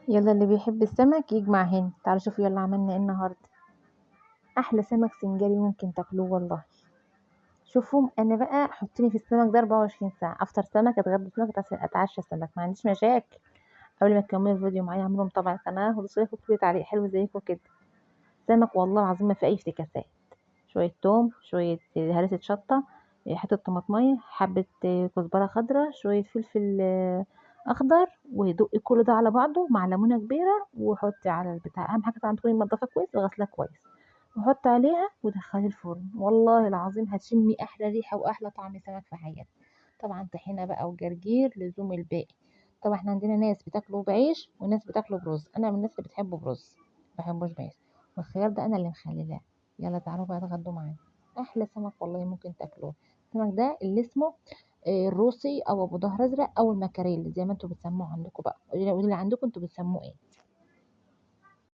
يلا اللي بيحب السمك يجمع هنا. تعالوا شوفوا يلا عملنا ايه النهارده. احلى سمك سنجاري ممكن تاكلوه والله. شوفوا انا بقى حطيني في السمك ده 24 ساعه، افطر سمك، اتغدى سمك، اتعشى سمك، ما عنديش مشاكل. قبل ما تكملوا الفيديو معايا اعملوا طبعا قناه وصلوا لي تعليق حلو زيكم كده. سمك والله العظيم ما في اي افتكاسات. شويه توم، شويه هرسه شطه، حته طماطميه، حبه كزبره خضراء، شويه فلفل اخضر، ودقي كل ده على بعضه مع ليمونه كبيره وحطي على البتاع. اهم حاجه طبعا تكوني منضفه كويس وغسلاه كويس، وحطي عليها ودخلي الفرن. والله العظيم هتشمي احلى ريحه واحلى طعم سمك في حياتك. طبعا طحينه بقى وجرجير لزوم الباقي. طبعا احنا عندنا ناس بتاكله بعيش وناس بتاكله برز، انا من الناس اللي بتحبه برز، ما بحبوش بعيش، والخيار ده انا اللي مخللاه. يلا تعالوا بقى اتغدوا معانا. احلى سمك والله ممكن تاكلوه. السمك ده اللي اسمه الروسي او ابو ظهر ازرق او المكاريل زي ما انتوا بتسموه عندكم بقى، قولوا لي عندكم انتوا بتسموه ايه.